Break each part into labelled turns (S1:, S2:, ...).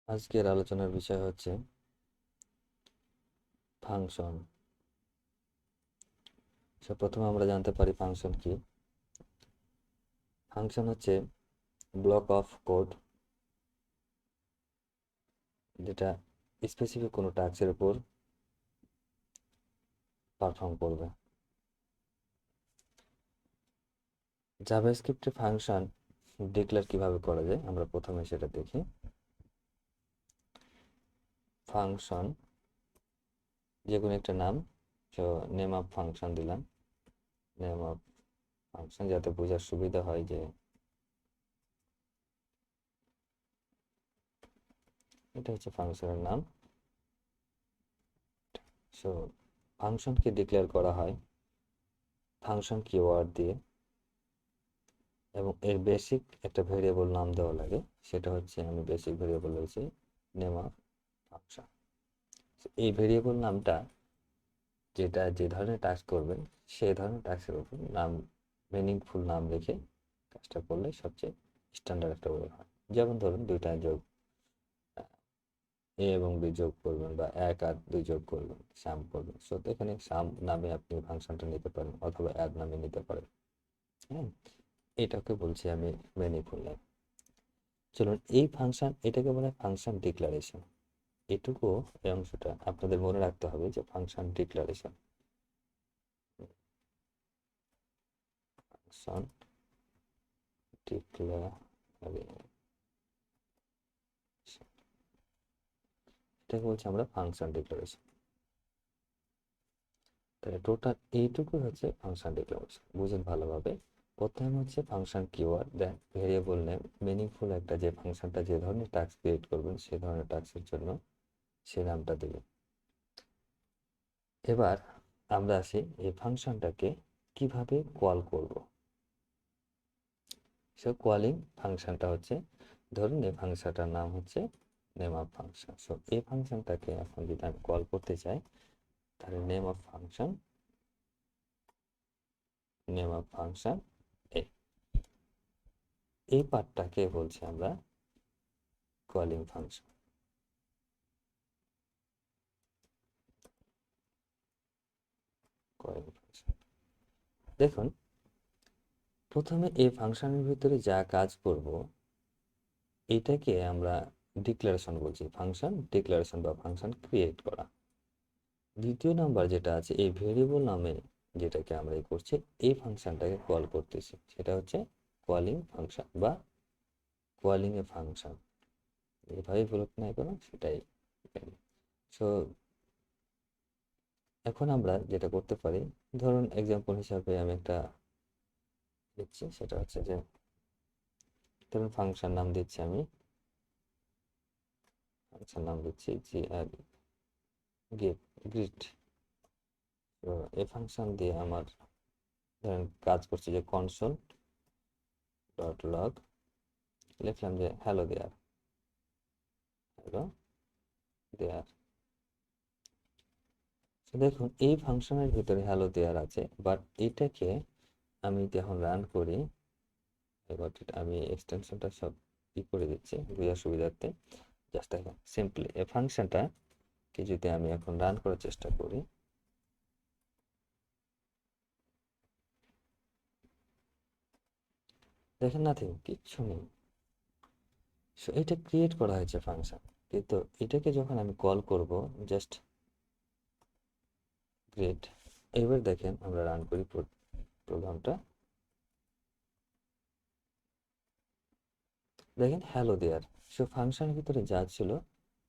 S1: আজকের আলোচনার বিষয় হচ্ছে ফাংশন। প্রথমে আমরা জানতে পারি ফাংশন কি। ফাংশন হচ্ছে ব্লক অফ কোড যেটা স্পেসিফিক কোনো টাস্কের উপর পারফর্ম করবে। জাভাস্ক্রিপ্টে ফাংশন ডিক্লেয়ার কিভাবে করা যায় আমরা প্রথমে সেটা দেখি। ফাংশন যে কোনো একটা নাম, নেম অফ ফাংশন দিলাম। নেম অফ ফাংশন যাতে বোঝার সুবিধা হয় যে এটা হচ্ছে ফাংশনের নাম। সো ফাংশনকে ডিক্লেয়ার করা হয় ফাংশন কিওয়ার্ড দিয়ে, এবং এর বেসিক একটা ভেরিয়েবল নাম দেওয়া লাগে। সেটা হচ্ছে, আমি বেসিক ভেরিয়েবল রয়েছে নেম অফ ফাংশন। এই ভেরিয়েবল নামটা যেটা যে ধরনের টাস্ক করবেন সেই ধরনের টাস্কের উপর নাম, মিনিংফুল নাম রেখে কাজটা করলে সবচেয়ে স্ট্যান্ডার্ড একটা ওয়ে হয়। যেমন ধরুন দুইটা যোগ, এ এবং বি যোগ করবেন, বা এক আর দুই যোগ করবেন, সাম করবেন। সো এখানে সাম নামে আপনি ফাংশনটা নিতে পারেন, অথবা অ্যাড নামে নিতে পারেন। হ্যাঁ, এটাকে বলছি আমি মিনিংফুল নেম। চলুন, এই ফাংশন, এটাকে বলে ফাংশন ডিক্লারেশন। এটুকু, এই অংশটা আপনাদের মনে রাখতে হবে যে ফাংশন ডিক্লারেশন, ফাংশন ডিক্লারেশন, এটাকে বলছি আমরা ফাংশন ডিক্লারেশন। তাহলে টোটাল এইটুকু হচ্ছে ফাংশন ডিক্লারেশন, বুঝুন ভালোভাবে। প্রথম হচ্ছে ফাংশন কিওয়ার্ড, দেন ভেরিয়েবল নেম, মিনিংফুল একটা, যে ফাংশনটা যে ধরনের টাস্ক ক্রিয়েট করবেন সেই ধরনের টাস্কের জন্য সেই নামটা দেবেন। এবার আমরা আসি এই ফাংশনটাকে কিভাবে কল করব। সো কলিং ফাংশনটা হচ্ছে, ধরুন এই ফাংশনটার নাম হচ্ছে নেম অফ ফাংশন। সো এই ফাংশনটাকে এখন যদি আমি কল করতে চাই, তাহলে name of function, name of function এই পার্টটাকে বলছি আমরা কলিং ফাংশন। কলিং ফাংশন, দেখুন প্রথমে এই ফাংশনের ভিতরে যা কাজ করব এটাকে আমরা ডিক্লারেশন বলছি, ফাংশন ডিক্লারেশন বা ফাংশন ক্রিয়েট করা। দ্বিতীয় নাম্বার যেটা আছে, এই ভেরিয়েবল নামে যেটাকে আমরা করছি, এই ফাংশনটাকে কল করতেছি, সেটা হচ্ছে কলিং ফাংশন বা কলিং এ ফাংশন, এভাবে বলুক না কেন সেটাই। সো এখন আমরা যেটা করতে পারি, ধরুন এক্সাম্পল হিসাবে আমি একটা দিচ্ছি, সেটা হচ্ছে যে ধরুন ফাংশন নাম দিচ্ছি, আমি ফাংশন নাম দিচ্ছি গ্রিট। তো এই ফাংশন দিয়ে আমার ধরেন কাজ করছে যে কনসোল ডট লগ, লিখলাম যে হ্যালো দেয়ার, হ্যালো দেয়ার। দেখুন এই ফাংশনের ভিতরে হ্যালো দেয়ার আছে, বাট এটাকে আমি যখন রান করি, এবার আমি এক্সটেনশনটা সব করে দিচ্ছি বোঝার সুবিধার্থে। জাস্ট দেখুন সিম্পলি এই ফাংশনটাকে যদি আমি এখন রান করার চেষ্টা করি, দেখেন নাথিং, কিচ্ছু নেই। সো এটা ক্রিয়েট করা হয়েছে ফাংশন, কিন্তু এটাকে যখন আমি কল করব, জাস্ট গ্রেট। এবার দেখেন আমরা রান করি প্রোগ্রামটা, দেখেন হ্যালো দেয়ার। সো ফাংশনের ভিতরে যা ছিল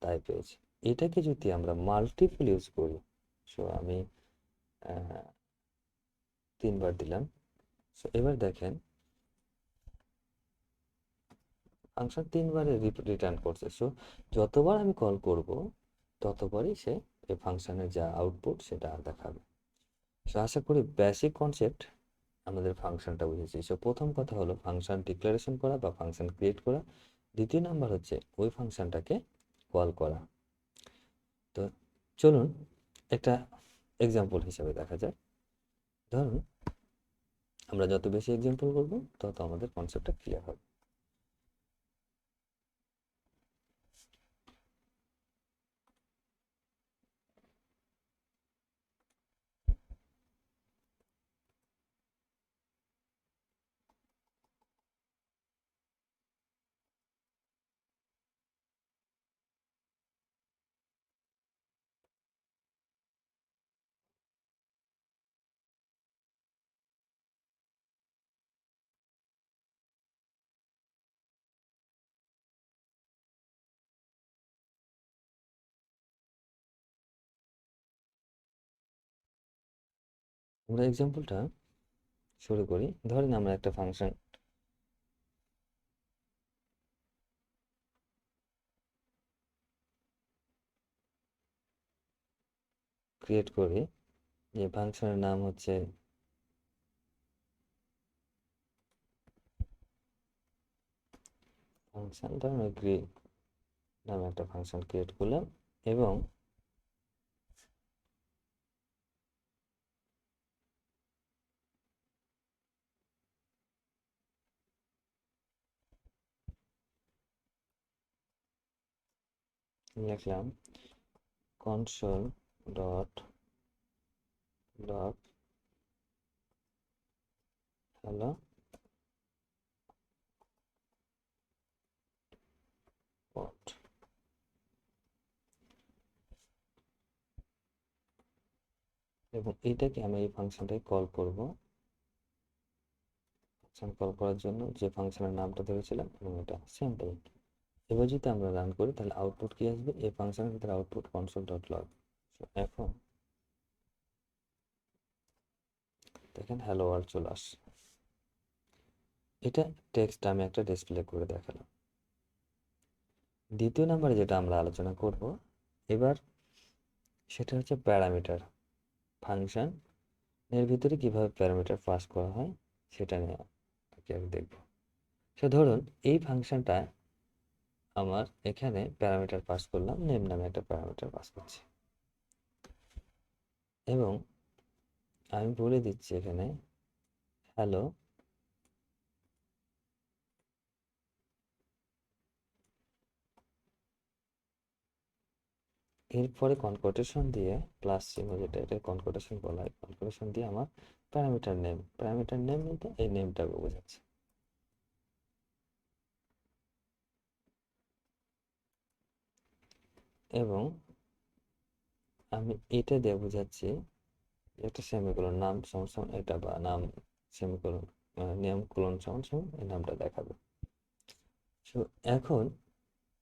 S1: তাই পেয়েছি। এটাকে যদি আমরা মাল্টিপল ইউজ করি, সো আমি 3বার দিলাম। সো এবার দেখেন ফাংশন 3বারে রিটার্ন করছে। সো যতবার আমি কল করব ততবারই সে এই ফাংশনের যা আউটপুট সেটা দেখাবে। সো আশা করি বেসিক কনসেপ্ট আমাদের ফাংশনটা বুঝেছি। সো প্রথম কথা হলো ফাংশন ডিক্লারেশন করা বা ফাংশন ক্রিয়েট করা। দ্বিতীয় নাম্বার হচ্ছে ওই ফাংশনটাকে কল করা। তো চলুন একটা এক্সাম্পল হিসাবে দেখা যায়। ধরুন আমরা যত বেশি এক্সাম্পল করব তত আমাদের কনসেপ্টটা ক্লিয়ার হবে। আমরা এক্সাম্পলটা শুরু করি। ধরেন আমরা একটা ফাংশন ক্রিয়েট করি, যে ফাংশনের নাম হচ্ছে ফাংশন, ধরেন গ্রি নামে একটা ফাংশন ক্রিয়েট করলাম এবং লিখলাম console dot log hello world. এবং এইটাকে আমি এই ফাংশনটাকে কল করব। ফাংশন কল করার জন্য যে ফাংশনের নামটা ধরেছিলাম এবং এটা সিম্পল। এবার যদি আমরা রান করি তাহলে আউটপুট কি আসবে, এই ফাংশনের ভিতরে আউটপুট কনসোল ডট লগ। এখন দেখেন হ্যালো ওয়ার্ল্ড চলে আসছে। এটা টেক্সট আমি একটা ডিসপ্লে করে দেখালাম। দ্বিতীয় নাম্বারে যেটা আমরা আলোচনা করব এবার, সেটা হচ্ছে প্যারামিটার। ফাংশন এর ভিতরে কিভাবে প্যারামিটার পাস করা হয় সেটা নিয়ে আমি দেখব। সো ধরুন এই ফাংশনটা আমার এখানে প্যারামিটার পাস করলাম, নেম নামে একটা প্যারামিটার পাস করছি এবং আমি বলে দিচ্ছি এখানে হ্যালো। এরপরে কনকোটেশন দিয়ে প্লাস চিহ্ন, যেটা এটা কনকোটেশন বলা হয়, কনকোটেশন দিয়ে আমার প্যারামিটার নেম বলতে এই নেমটাকে বোঝাচ্ছে। এবং আমি এটা দিয়ে বোঝাচ্ছি একটা সেমিকোলন, নাম সমান এটা, বা নাম সেমিকোলন নেম কোলন সমান এই নামটা দেখাবে। সো এখন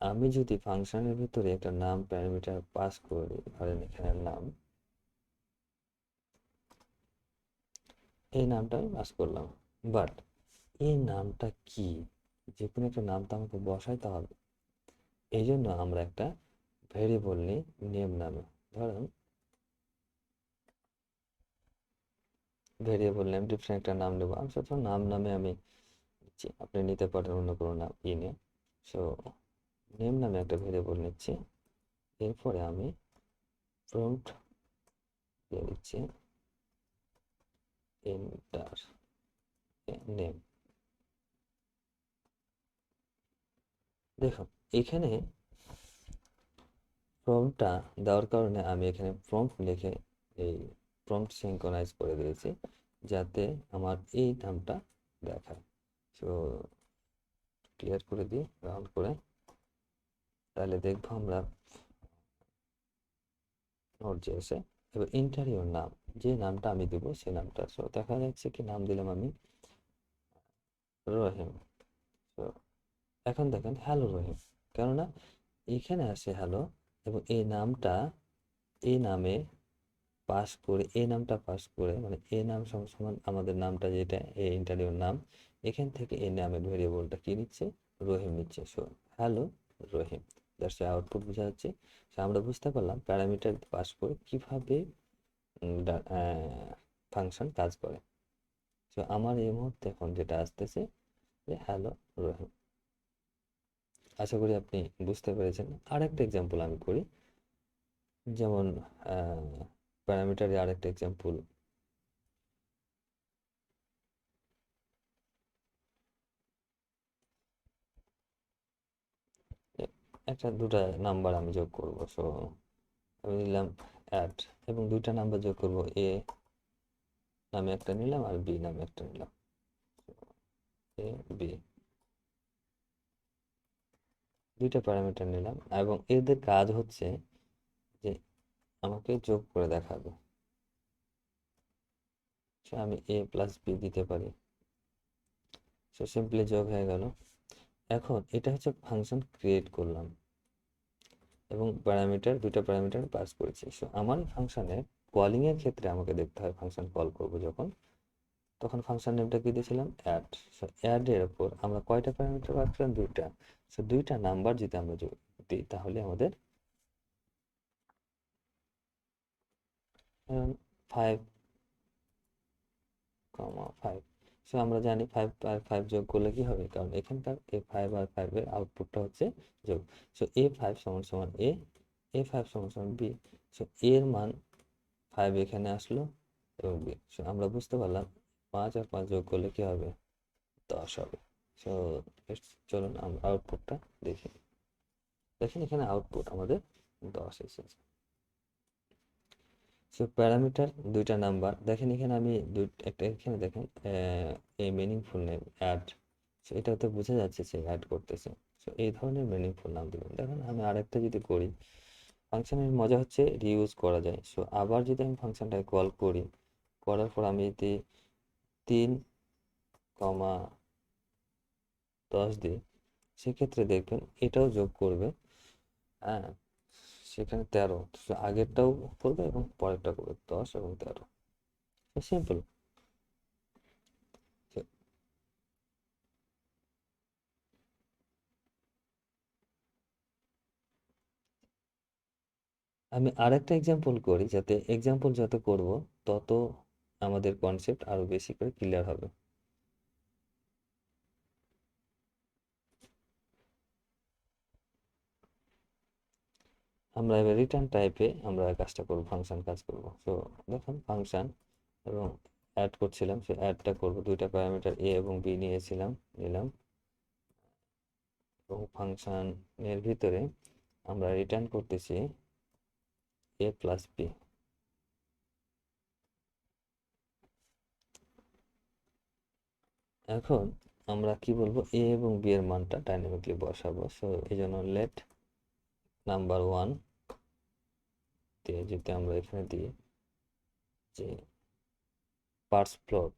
S1: আমি যদি ফাংশনের ভিতরে একটা নাম প্যারামিটার পাস করি, ধরেন এখানে নাম, এই নামটা আমি পাস করলাম, বাট এই নামটা কি, যে কোনো একটা নাম তো আমাকে বসাইতে হবে। এই জন্য আমরা একটা ভেরিয়েবল নিই নেম নামে। ধরেন ভেরিয়েবল নেম ডিফারেন্ট একটা নাম নেবো, আমি সব নাম নামে আমি নিচ্ছি, আপনি নিতে পারেন অন্য কোনো নাম নিয়ে। সো নেম নামে একটা ভেরিয়েবল নিচ্ছি। এরপরে আমি প্রম্পট দিয়ে দিচ্ছি এন্টার নেম। দেখুন এখানে প্রম্পটটা দেওয়ার কারণে আমি এখানে প্রম্পট লিখে এই প্রম্পট সিঙ্ক্রোনাইজ করে দিয়েছি যাতে আমার এই নামটা দেখায়। সো ক্লিয়ার করে দিই রান করে, তাহলে দেখবো আমরা নোট যে এসে এবার ইন্টারিয়র নাম, যে নামটা আমি দেবো সেই নামটা। সো দেখা যাচ্ছে কি নাম দিলাম আমি রহিম। তো এখন দেখেন হ্যালো রহিম, কেননা এখানে আসে হ্যালো এবং এই নামটা, এই নামে পাস করে, এই নামটা পাস করে, মানে এই নাম সমান সমান আমাদের নামটা যেটা এই ইন্টারভিউর নাম, এখান থেকে এই নামের ভেরিয়েবলটা কি নিচ্ছে, রহিম নিচ্ছে। So hello Rahim, that's output বোঝা যাচ্ছে। সো আমরা বুঝতে পারলাম প্যারামিটার পাস করে কিভাবে ফাংশন কাজ করে। সো আমার এই মুহূর্তে এখন যেটা আসতেছে যে হ্যালো রহিম। আশা করি আপনি বুঝতে পেরেছেন। আরেকটা এক্সাম্পল আমি করি, যেমন প্যারামিটারে আরেকটা এক্সাম্পল, একটা দুটা নাম্বার আমি যোগ করব। সো আমি নিলাম অ্যাড এবং দুইটা নাম্বার যোগ করব, এ নামে একটা নিলাম আর বি নামে একটা নিলাম, এ বি দুইটা প্যারামিটার নিলাম এবং এদের কাজ হচ্ছে যে আমাকে যোগ করে দেখাবে। সো আমি এ প্লাস বি দিতে পারি। সো সিম্পলি যোগ হয়ে গেল। এখন এটা হচ্ছে ফাংশন ক্রিয়েট করলাম এবং প্যারামিটার, দুইটা প্যারামিটার পাস করেছি। সো আমার ফাংশনের কলিং এর ক্ষেত্রে আমাকে দেখতে হয় ফাংশন কল করব যখন, তখন ফাংশন নেমটা কি দিয়েছিলাম, অ্যাড। সো অ্যাড এর উপর আমরা কয়টা প্যারামিটার পাস করলাম, দুইটা। সো দুইটা নাম্বার যদি আমরা দিই তাহলে আমাদের 5, 5। সো আমরা জানি 5 আর 5 যোগ করলে কি হবে, কারণ এখানকার এ 5 আর 5 এর আউটপুটটা হচ্ছে যোগ। সো A5 সমান সমান এ, A5 সমান সমান বি। সো এর মান 5 এখানে আসলো এবং বি। সো আমরা বুঝতে পারলাম 5 আর 5 যোগ করলে কি হবে, 10 হবে। সো চলুন আমরা আউটপুটটা দেখি। দেখেন এখানে আউটপুট আমাদের 10 এসেছে। সো প্যারামিটার দুইটা নাম্বার, দেখেন এখানে আমি একটা এখানে দেখেন এই মিনিংফুল নেম অ্যাড। সো এটাতে বোঝা যাচ্ছে সে অ্যাড করতেছে। সো এই ধরনের মিনিংফুল নাম দিবেন। দেখেন আমি আরেকটা যদি করি, ফাংশনের মজা হচ্ছে রিইউজ করা যায়। সো আবার যদি আমি ফাংশনটাকে কল করি, করার পর আমি যদি 3,10 দিই, সেক্ষেত্রে দেখবেন এটাও যোগ করবে। হ্যাঁ, সেখানে 13, আগেরটাও করবে এবং পরেরটা করবে, 10 এবং 13। সিম্পল। আমি আরেকটা এক্সাম্পল করি, যাতে এক্সাম্পল যত করব তত আমাদের কনসেপ্ট আরো বেশি করে ক্লিয়ার হবে। আমরা এবার রিটার্ন টাইপে আমরা কাজটা করব, ফাংশন কাজ করব। সো দেখুন ফাংশন এবং অ্যাড করছিলাম, সো অ্যাডটা করব, দুইটা প্যারামিটার এ এবং বি নিলাম এবং ফাংশনের ভিতরে আমরা রিটার্ন করতেছি এ প্লাস বি। এখন আমরা কি বলবো, এ এবং বি এর মানটা ডাইনামিকলি বসাবো। সো এই জন্য লেট নাম্বার 1 দিয়ে যদি আমরা এখানে দিই যে parse plot,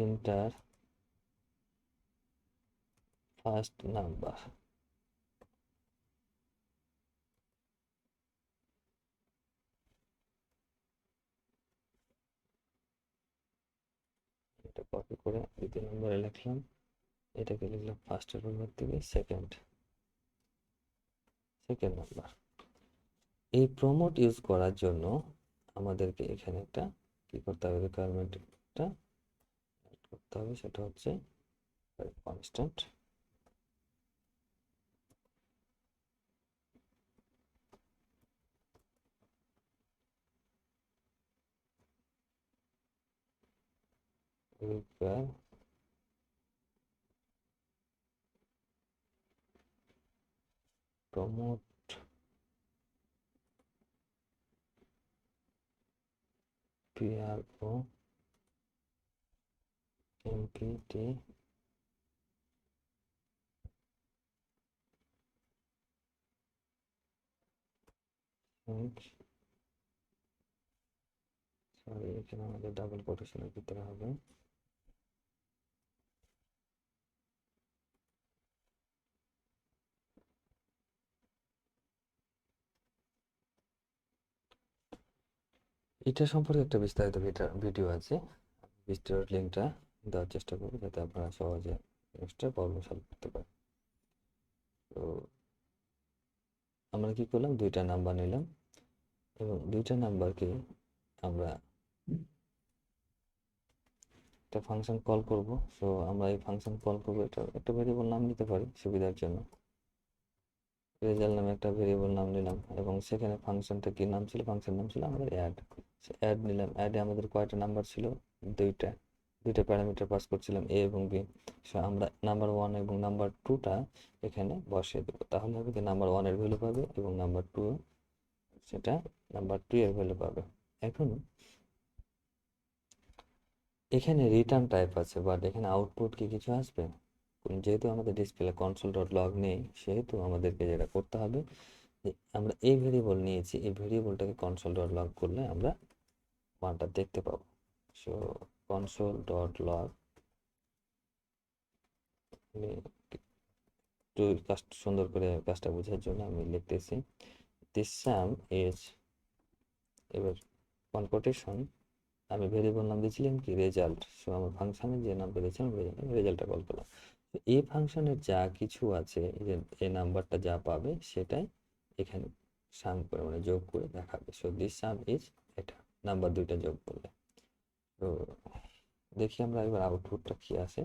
S1: enter first number. এটা কপি করে দ্বিতীয় নম্বরে লিখলাম, এটাকে লিখলাম ফার্স্টের পরিবর্তে সেকেন্ড নাম্বার। এই প্রমোট ইউজ করার জন্য আমাদেরকে এখানে একটা কি করতে হবে, রিকোয়ারমেন্টটা অ্যাড করতে হবে, সেটা হচ্ছে constant require promote PRO MPT sorry, এখানে আমাদের ডাবল কোটেশনের ভিতরে হবে। এটা সম্পর্কে একটা বিস্তারিত ভিডিও আছে, ভিডিওর লিঙ্কটা দেওয়ার চেষ্টা করবো যাতে আপনারা সহজে এক্সট্রা প্রবলেম সলভ করতে পারেন। তো আমরা কি করলাম, দুইটা নাম্বার নিলাম এবং দুইটা নাম্বারকে আমরা একটা ফাংশন কল করব। সো আমরা এই ফাংশন কল করবো, এটা একটা ভেরিয়েবল নাম নিতে পারি সুবিধার জন্য। রেজাল্ট নামে একটা ভেরিয়েবল নাম নিলাম এবং সেখানে ফাংশনটা কি নাম ছিল, ফাংশন নাম ছিল আমাদের অ্যাড। অ্যাড নিলাম, অ্যাডে আমাদের কয়টা নাম্বার ছিল, দুইটা। দুইটা প্যারামিটার পাস করছিলাম এ এবং বি। সো আমরা নাম্বার 1 এবং নাম্বার 2টা এখানে বসিয়ে দেবো, তাহলে হবে কি নাম্বার 1 এর ভ্যালু পাবে এবং নাম্বার 2 সেটা নাম্বার 2 এর ভ্যালু পাবে। এখন এখানে রিটার্ন টাইপ আছে, বাট এখানে আউটপুট কি কিছু আসবে, যেহেতু আমাদের ডিসপ্লে console.log নেই, সেহেতু আমাদেরকে যেটা করতে হবে, আমরা এই ভেরিয়েবল নিয়েছি, এই ভেরিয়েবলটাকে কনসোল ডট লগ করলে আমরা মানটা দেখতে পাবো। সো কনসোল ডট লগ, একটু কাজটা সুন্দর করে কাজটা বোঝার জন্য আমি লিখতেছি দিস সাম ইজ, এবার কনকোটেশন, আমি ভেরিয়েবল নাম দিয়েছিলাম কি রেজাল্ট। সো আমার ফাংশনে যে নাম পেয়েছিলাম রেজাল্টটা কল করলাম। তো এই ফাংশনের যা কিছু আছে, এই যে এই নাম্বারটা যা পাবে সেটাই এখানে সাম করে মানে যোগ করে দেখাবে। সো দিস সাম ইজ, এটা নাম্বার দুইটা যোগ করলে। তো দেখি আমরা এবার আউটপুটটা কি আসে।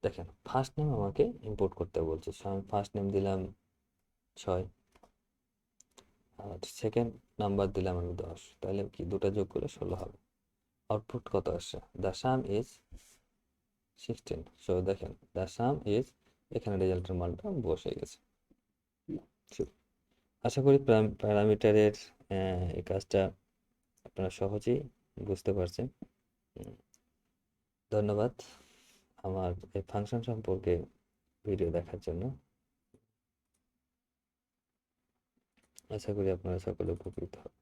S1: দেখেন ফার্স্ট নেম আমাকে ইম্পোর্ট করতে বলছে, সো আমি ফার্স্ট নেম দিলাম 6 আর সেকেন্ড নাম্বার দিলাম আমি 10, তাহলে কি দুটা যোগ করে 16 হবে। আউটপুট কত আসছে, দ্য সাম ইজ 16। সো দেখেন দ্য সাম ইজ, এখানে রেজাল্টের মানটা বসে গেছে। So, আশা করি প্যারামিটারের এই কাজটা আপনারা সহজেই বুঝতে পারছেন। ধন্যবাদ আমার এই ফাংশন সম্পর্কে ভিডিও দেখার জন্য। আশা করি আপনারা সকলে উপকৃত হবেন।